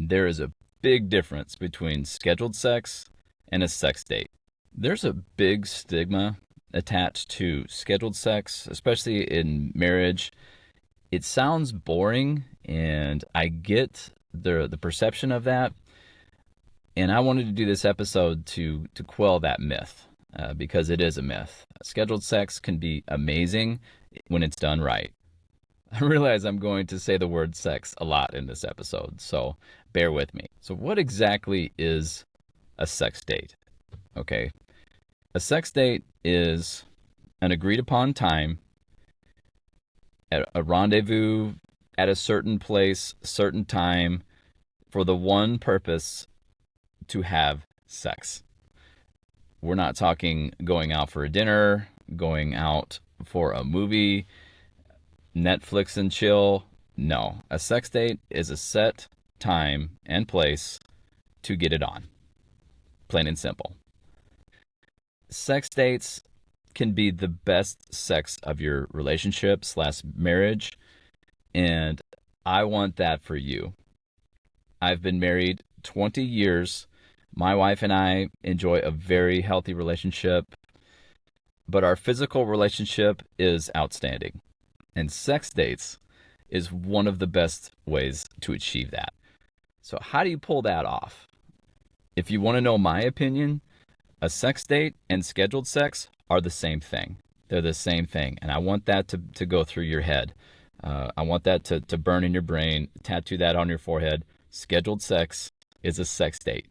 There is a big difference between scheduled sex and a sex date. There's a big stigma attached to scheduled sex, especially in marriage. It sounds boring, and I get the perception of that. And I wanted to do this episode to quell that myth, because it is a myth. Scheduled sex can be amazing when it's done right. I realize I'm going to say the word sex a lot in this episode, so bear with me. So, what exactly is a sex date? Okay, a sex date is an agreed upon time at a rendezvous at a certain place, certain time, for the one purpose to have sex. We're not talking going out for a dinner, going out for a movie, Netflix and chill. No, a sex date is a set time and place to get it on. Plain and simple. Sex dates can be the best sex of your relationship slash marriage, and I want that for you. I've been married 20 years. My wife and I enjoy a very healthy relationship, but our physical relationship is outstanding. And sex dates is one of the best ways to achieve that. So, how do you pull that off? If you want to know my opinion, a sex date and scheduled sex are the same thing. They're the same thing. And I want that to go through your head. I want that to burn in your brain, tattoo that on your forehead. Scheduled sex is a sex date.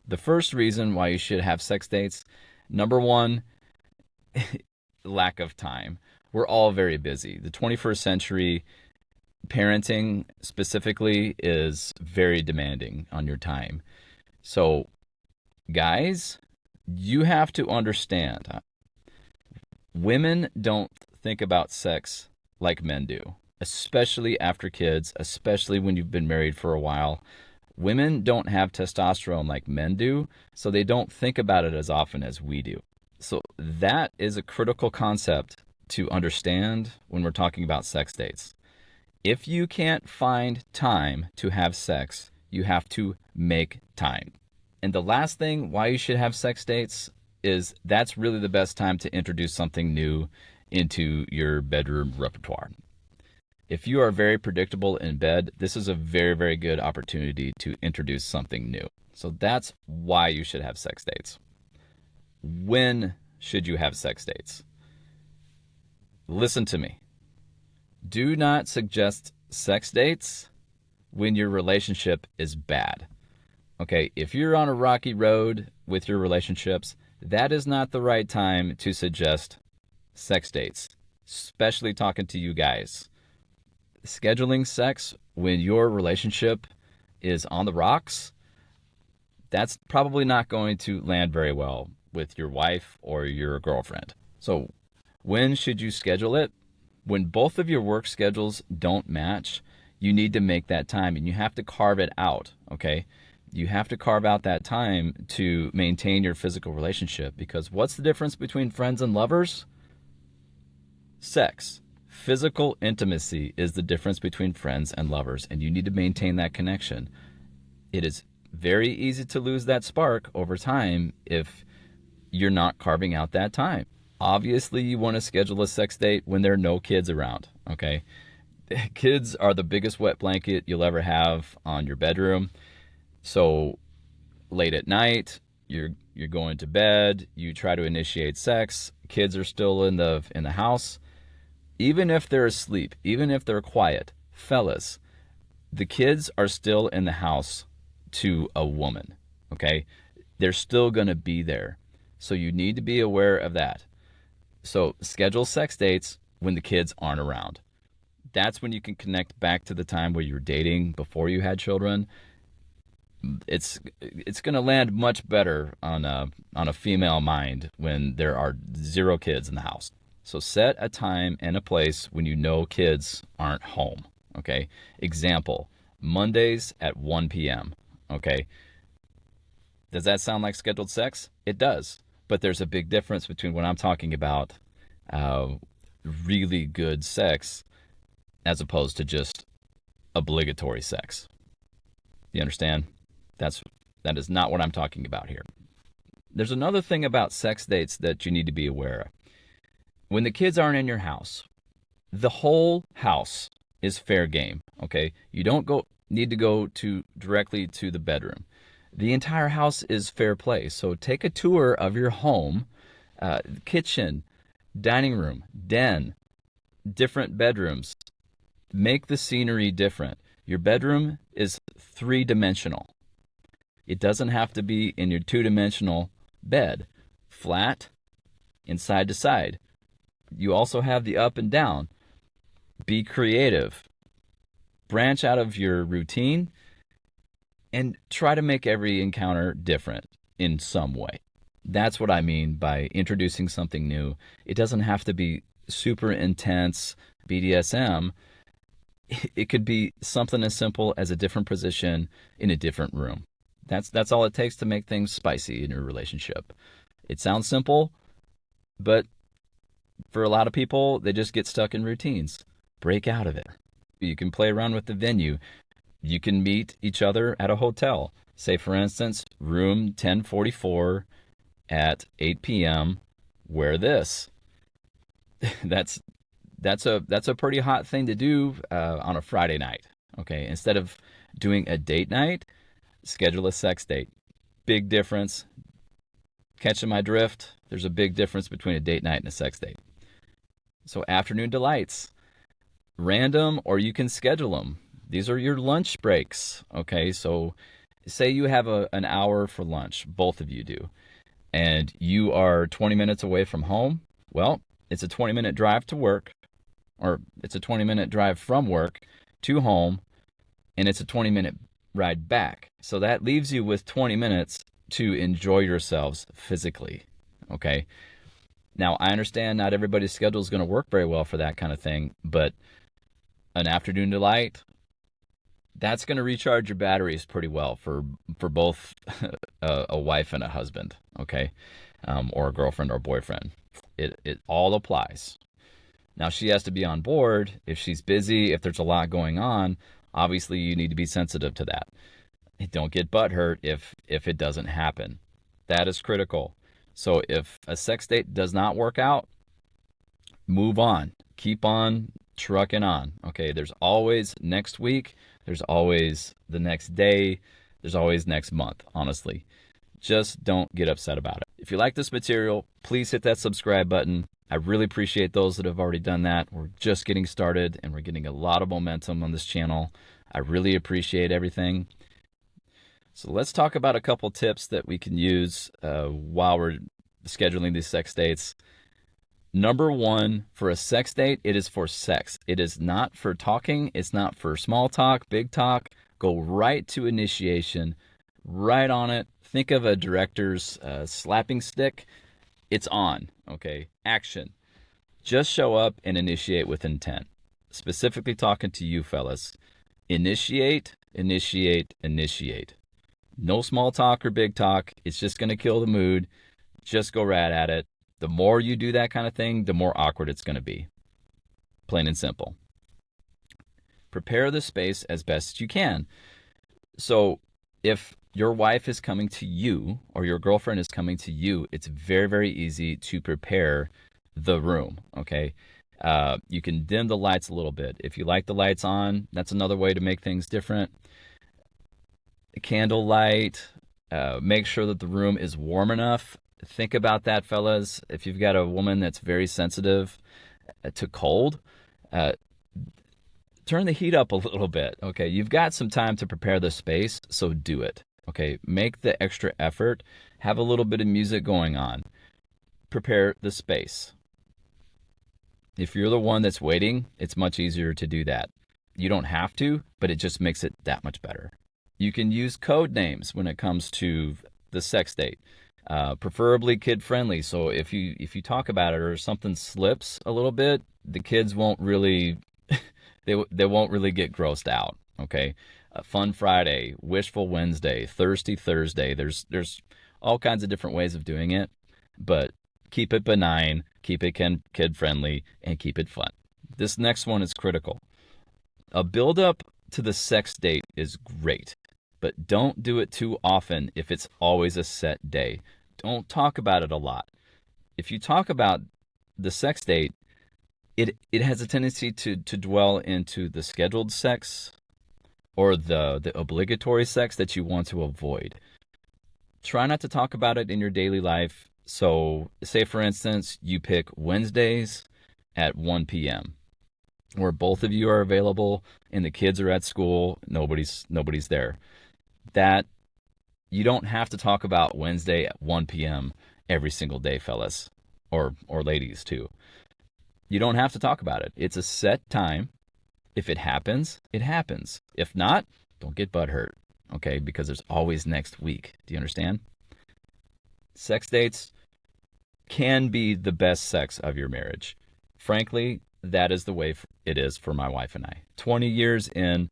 The first reason why you should have sex dates, number one, lack of time. We're all very busy. The 21st century, parenting specifically, is very demanding on your time. So, guys, you have to understand, women don't think about sex like men do, especially after kids, especially when you've been married for a while. Women don't have testosterone like men do, so they don't think about it as often as we do. So that is a critical concept to understand when we're talking about sex dates. If you can't find time to have sex, you have to make time. And the last thing why you should have sex dates is that's really the best time to introduce something new into your bedroom repertoire. If you are very predictable in bed, this is a very, very good opportunity to introduce something new. So that's why you should have sex dates. When should you have sex dates? Listen to me. Do not suggest sex dates when your relationship is bad. Okay, if you're on a rocky road with your relationships, that is not the right time to suggest sex dates, especially talking to you guys. Scheduling sex when your relationship is on the rocks, that's probably not going to land very well with your wife or your girlfriend. So, when should you schedule it? When both of your work schedules don't match, you need to make that time and you have to carve it out, okay? You have to carve out that time to maintain your physical relationship, because what's the difference between friends and lovers? Sex. Physical intimacy is the difference between friends and lovers, and you need to maintain that connection. It is very easy to lose that spark over time if you're not carving out that time. Obviously, you want to schedule a sex date when there are no kids around, okay? Kids are the biggest wet blanket you'll ever have on your bedroom. So late at night, you're going to bed, you try to initiate sex, kids are still in the house. Even if they're asleep, even if they're quiet, fellas, the kids are still in the house to a woman, okay? They're still going to be there. So you need to be aware of that. So schedule sex dates when the kids aren't around. That's when you can connect back to the time where you were dating before you had children. It's going to land much better on a female mind when there are zero kids in the house. So set a time and a place when you know kids aren't home, okay? Example, Mondays at 1 p.m., okay? Does that sound like scheduled sex? It does, but there's a big difference between when I'm talking about really good sex as opposed to just obligatory sex. You understand? That is not what I'm talking about here. There's another thing about sex dates that you need to be aware of. When the kids aren't in your house, the whole house is fair game. Okay, you don't need to go to directly to the bedroom. The entire house is fair play. So take a tour of your home, kitchen, dining room, den, different bedrooms. Make the scenery different. Your bedroom is three-dimensional. It doesn't have to be in your two-dimensional bed, flat, inside to side. You also have the up and down. Be creative. Branch out of your routine and try to make every encounter different in some way. That's what I mean by introducing something new. It doesn't have to be super intense BDSM. It could be something as simple as a different position in a different room. That's all it takes to make things spicy in your relationship. It sounds simple, but for a lot of people, they just get stuck in routines. Break out of it. You can play around with the venue. You can meet each other at a hotel. Say, for instance, room 1044 at 8 p.m. Wear this. That's a pretty hot thing to do on a Friday night. Okay, instead of doing a date night, schedule a sex date. Big difference. Catching my drift? There's a big difference between a date night and a sex date. So afternoon delights. Random, or you can schedule them. These are your lunch breaks. Okay, so say you have an hour for lunch, both of you do, and you are 20 minutes away from home. Well, it's a 20-minute drive to work, or it's a 20-minute drive from work to home, and it's a 20-minute ride back. So that leaves you with 20 minutes to enjoy yourselves physically. Okay, now I understand not everybody's schedule is going to work very well for that kind of thing, but an afternoon delight, that's going to recharge your batteries pretty well for both a wife and a husband, okay, or a girlfriend or boyfriend. It all applies. Now, she has to be on board. If she's busy, if there's a lot going on, obviously you need to be sensitive to that. Don't get butthurt if it doesn't happen. That is critical. So if a sex date does not work out, move on. Keep on trucking on. Okay, there's always next week. There's always the next day. There's always next month, honestly. Just don't get upset about it. If you like this material, please hit that subscribe button. I really appreciate those that have already done that. We're just getting started and we're getting a lot of momentum on this channel. I really appreciate everything. So let's talk about a couple tips that we can use while we're scheduling these sex dates. Number one, for a sex date, it is for sex. It is not for talking. It's not for small talk, big talk. Go right to initiation, right on it. Think of a director's slapping stick. It's on, okay? Action. Just show up and initiate with intent. Specifically talking to you fellas. Initiate, initiate, initiate. No small talk or big talk. It's just going to kill the mood. Just go right at it. The more you do that kind of thing, the more awkward it's going to be. Plain and simple. Prepare the space as best you can. So if your wife is coming to you or your girlfriend is coming to you, it's very, very easy to prepare the room, okay? You can dim the lights a little bit. If you like the lights on, that's another way to make things different. Candlelight, make sure that the room is warm enough. Think about that, fellas. If you've got a woman that's very sensitive to cold, turn the heat up a little bit. Okay, you've got some time to prepare the space, so do it. Okay, make the extra effort. Have a little bit of music going on. Prepare the space. If you're the one that's waiting, it's much easier to do that. You don't have to, but it just makes it that much better. You can use code names when it comes to the sex date. Preferably kid-friendly. So if you talk about it or something slips a little bit, the kids won't really they won't really get grossed out. Okay, Fun Friday, Wishful Wednesday, Thirsty Thursday. There's all kinds of different ways of doing it, but keep it benign, keep it kid-friendly, and keep it fun. This next one is critical. A build-up to the sex date is great. but don't do it too often if it's always a set day. Don't talk about it a lot. If you talk about the sex date, it has a tendency to dwell into the scheduled sex or the obligatory sex that you want to avoid. Try not to talk about it in your daily life. So, say for instance, you pick Wednesdays at 1 p.m. where both of you are available and the kids are at school, nobody's there. That you don't have to talk about Wednesday at 1 p.m. every single day, fellas, or ladies too. You don't have to talk about it. It's a set time. If it happens, it happens. If not, don't get butthurt, okay? Because there's always next week. Do you understand? Sex dates can be the best sex of your marriage. Frankly, that is the way it is for my wife and I. 20 years in,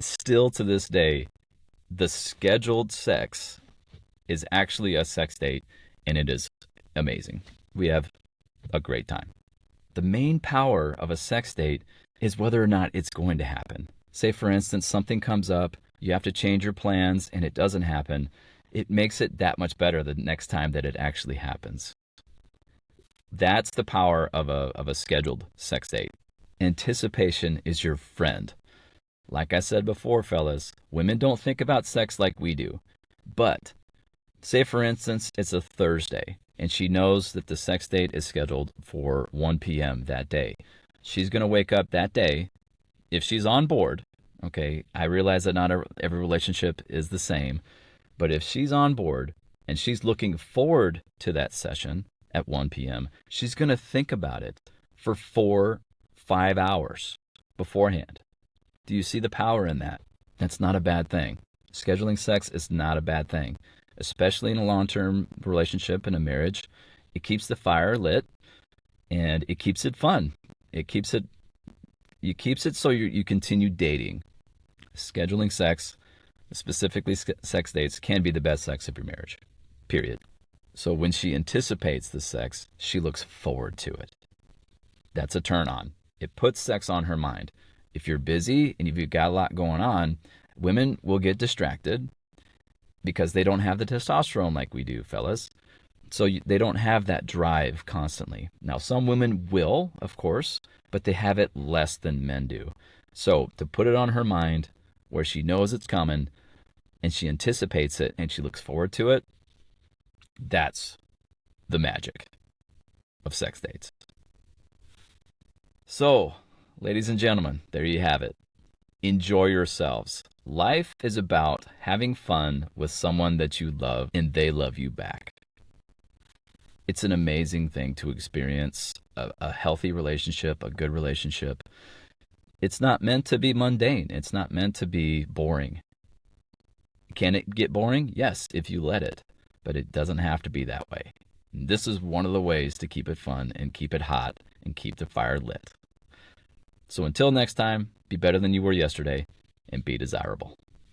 still to this day, the scheduled sex is actually a sex date, and it is amazing. We have a great time. The main power of a sex date is whether or not it's going to happen. Say, for instance, something comes up, you have to change your plans, and it doesn't happen. It makes it that much better the next time that it actually happens. That's the power of a scheduled sex date. Anticipation is your friend. Like I said before, fellas, women don't think about sex like we do. But say, for instance, it's a Thursday, and she knows that the sex date is scheduled for 1 p.m. that day. She's going to wake up that day, if she's on board, okay, I realize that not every relationship is the same, but if she's on board and she's looking forward to that session at 1 p.m., she's going to think about it for 4-5 hours beforehand. Do you see the power in that? That's not a bad thing. Scheduling sex is not a bad thing, especially in a long-term relationship and a marriage. It keeps the fire lit and it keeps it fun. It keeps it so you continue dating. Scheduling sex, specifically sex dates, can be the best sex of your marriage. Period. So when she anticipates the sex, she looks forward to it. That's a turn on. It puts sex on her mind. If you're busy and if you've got a lot going on, women will get distracted because they don't have the testosterone like we do, fellas. So they don't have that drive constantly. Now, some women will, of course, but they have it less than men do. So to put it on her mind where she knows it's coming and she anticipates it and she looks forward to it, that's the magic of sex dates. So, ladies and gentlemen, there you have it. Enjoy yourselves. Life is about having fun with someone that you love and they love you back. It's an amazing thing to experience a healthy relationship, a good relationship. It's not meant to be mundane. It's not meant to be boring. Can it get boring? Yes, if you let it. But it doesn't have to be that way. And this is one of the ways to keep it fun and keep it hot and keep the fire lit. So until next time, be better than you were yesterday and be desirable.